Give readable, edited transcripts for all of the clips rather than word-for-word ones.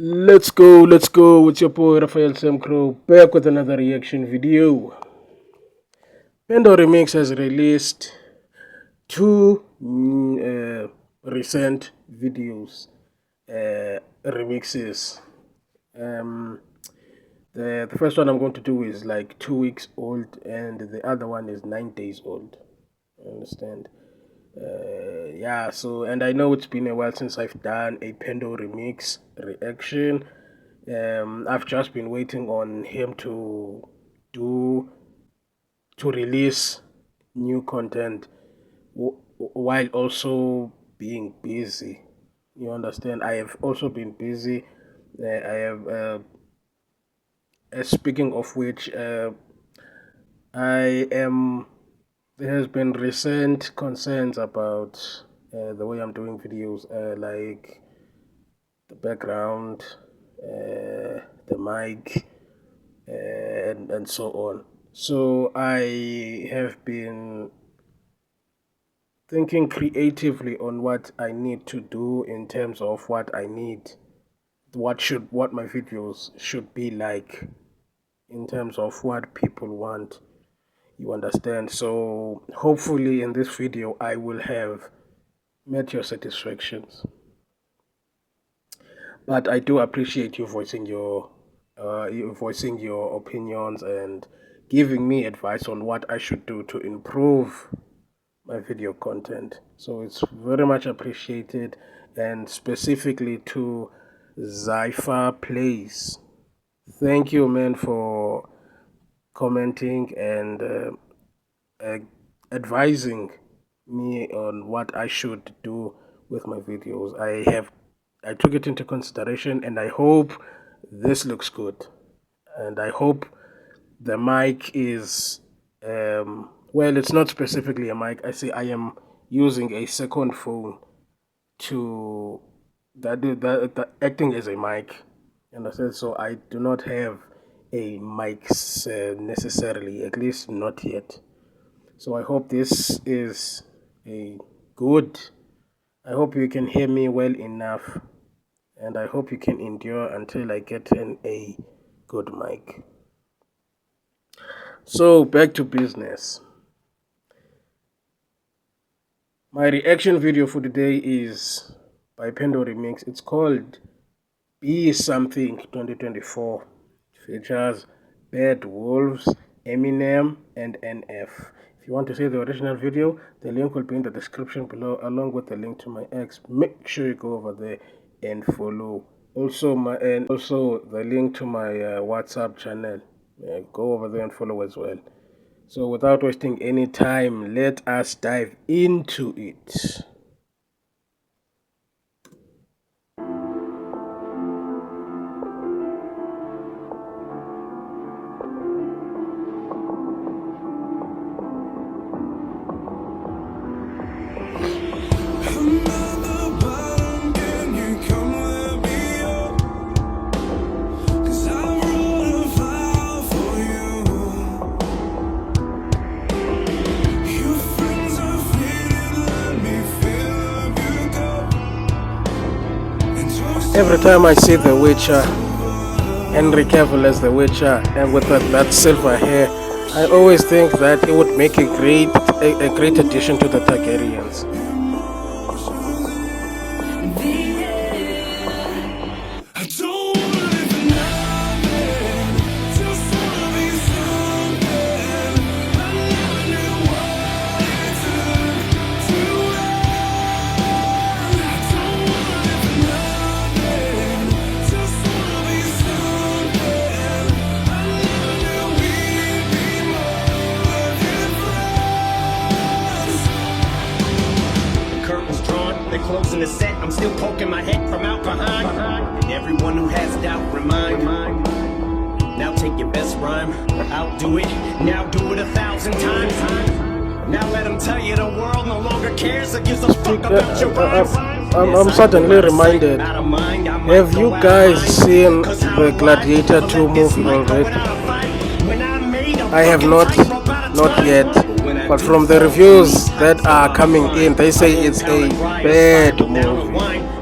Let's go with your boy Rafael Semcrow back with another reaction video. Pendo Remix has released two recent videos, remixes. Um, the first one I'm going to do is like 2 weeks old, and the other one is 9 days old. Understand? Yeah, so and I know it's been a while since I've done a Pendo remix reaction. I've just been waiting on him do to release new content while also being busy. You understand? I have also been busy. I have speaking of which, I am. There has been recent concerns about the way I'm doing videos, like the background, the mic, and so on. So I have been thinking creatively on what I need to do in terms of what I need, what my videos should be like in terms of what people want. You understand? So hopefully in this video I will have met your satisfactions. But I do appreciate you voicing your opinions and giving me advice on what I should do to improve my video content. So it's very much appreciated, and specifically to Zypher Plays. Thank you, man, for commenting and uh, advising me on what I should do with my videos. I took it into consideration, and I hope this looks good. And I hope the mic is well, it's not specifically a mic. I am using a second phone to that acting as a mic. Understand? So I do not have a mic necessarily, at least not yet. So I hope this is a good. I hope you can hear me well enough, and I hope you can endure until I get a good mic. So back to business. My reaction video for today is by Pendo Remix. It's called Be Something 2024. Features Bad Wolves, Eminem, and NF. If you want to see the original video, the link will be in the description below, along with the link to my ex. Make sure you go over there and follow. Also the link to my WhatsApp channel. Go over there and follow as well. So without wasting any time, let us dive into it. Every time I see The Witcher, Henry Cavill as The Witcher, and with that silver hair, I always think that it would make a great addition to the Targaryens. Closing the set, I'm still poking my head from out behind. And everyone who has doubt, remind. Now take your best rhyme, outdo it, now do it 1,000 times. Now let them tell you the world no longer cares or gives a fuck about your rhymes. I'm suddenly reminded, have you guys seen the Gladiator 2 movie already? I have not yet. But from the reviews that are coming in, they say it's a bad movie.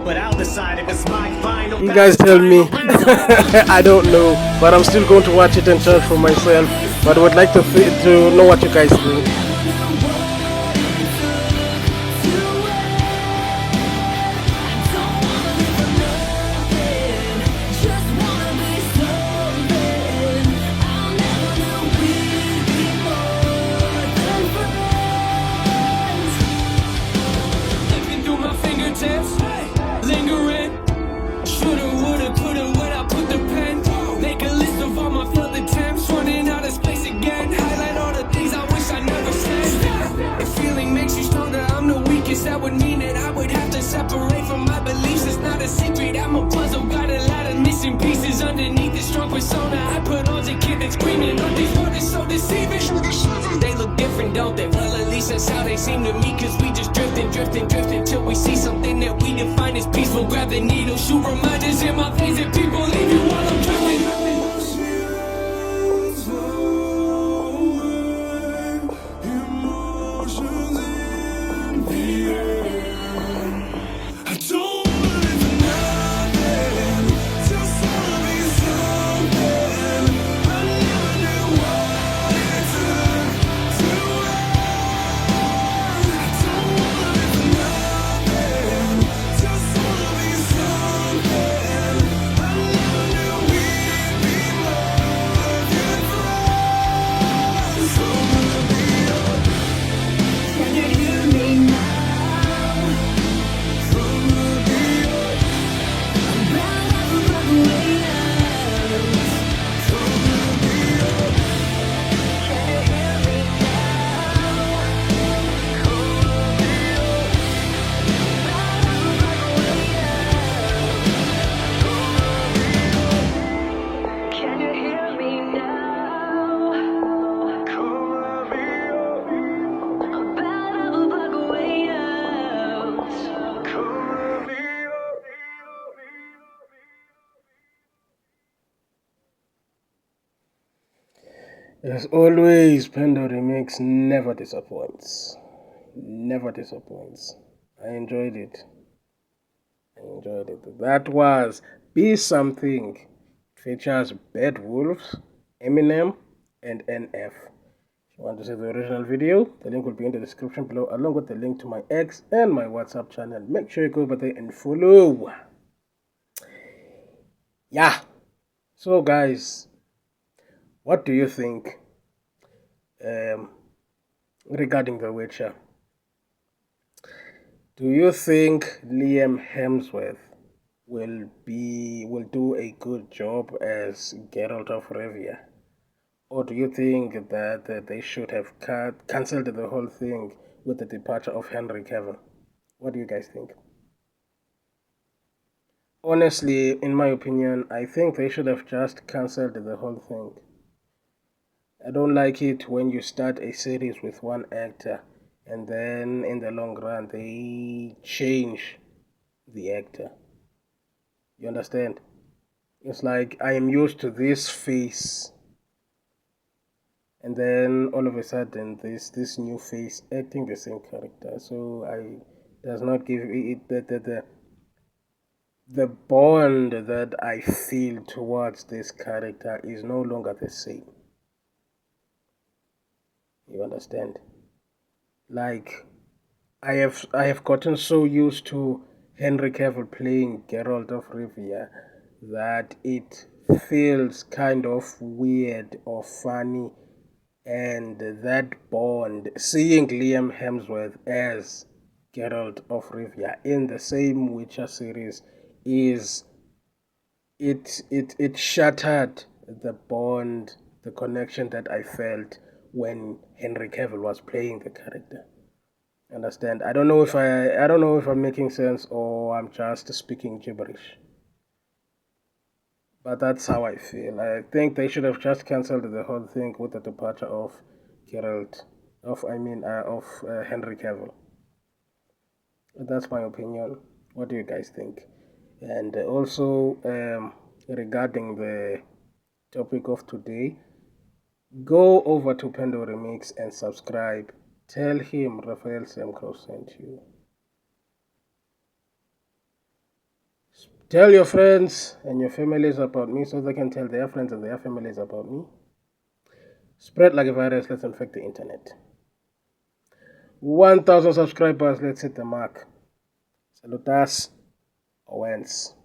But I'll decide if it's my fine. No You guys passing tell time, me. I'll bring the fire. I don't know, but I'm still going to watch it and judge for myself. But I would like to know what you guys think. Looking through my fingertips, lingering. Shoulda, woulda, coulda, when I put the pen. Make a list of all my failed attempts. Running out of space again. Highlight all the things I wish I never said. If feeling makes you stronger, I'm the weakest. That would mean that I would have to separate from my beliefs. It's not a secret, I'm a puzzle. Got a lot of missing pieces underneath this strong persona. I put on a kid that's screaming. But these words are so deceiving. They look different, don't they? Well, at least that's how they seem to me. Cause we just drifting till we see something that we define as peaceful. Grab the needle, shoot reminders in my face, and people leave you while I'm drifting. I don't believe in nothing, just wanna be something. I never knew what it took to I don't believe in nothing, just wanna be something. I never knew we'd be more than friends. So can you hear me now? Can you hear me now? I'm bad of a bug way out. As always, Pendo Remix never disappoints. Never disappoints. I enjoyed it. That was Be Something. Features Bad Wolves, Eminem, and NF. If you want to see the original video, the link will be in the description below, along with the link to my X and my WhatsApp channel. Make sure you go over there and follow. Yeah. So, guys, what do you think regarding The Witcher? Do you think Liam Hemsworth will do a good job as Geralt of Rivia? Or do you think that they should have cancelled the whole thing with the departure of Henry Cavill? What do you guys think? Honestly, in my opinion, I think they should have just cancelled the whole thing. I don't like it when you start a series with one actor and then in the long run they change the actor. You understand? It's like I am used to this face, and then all of a sudden this new face acting the same character. So I does not give it the bond that I feel towards this character is no longer the same. You understand? Like I have gotten so used to Henry Cavill playing Geralt of Rivia that it feels kind of weird or funny, and that bond, seeing Liam Hemsworth as Geralt of Rivia in the same Witcher series, is it shattered the bond, the connection that I felt when Henry Cavill was playing the character. Understand? I don't know if I'm making sense or I'm just speaking gibberish. But that's how I feel. I think they should have just cancelled the whole thing with the departure of Geralt, of Henry Cavill. That's my opinion. What do you guys think? And also, regarding the topic of today, go over to Pendo Remix and subscribe. Tell him Raphael Semkro sent you. Tell your friends and your families about me so they can tell their friends and their families about me. Spread like a virus. Let's infect the internet. 1,000 subscribers. Let's hit the mark. Salutas. Owens.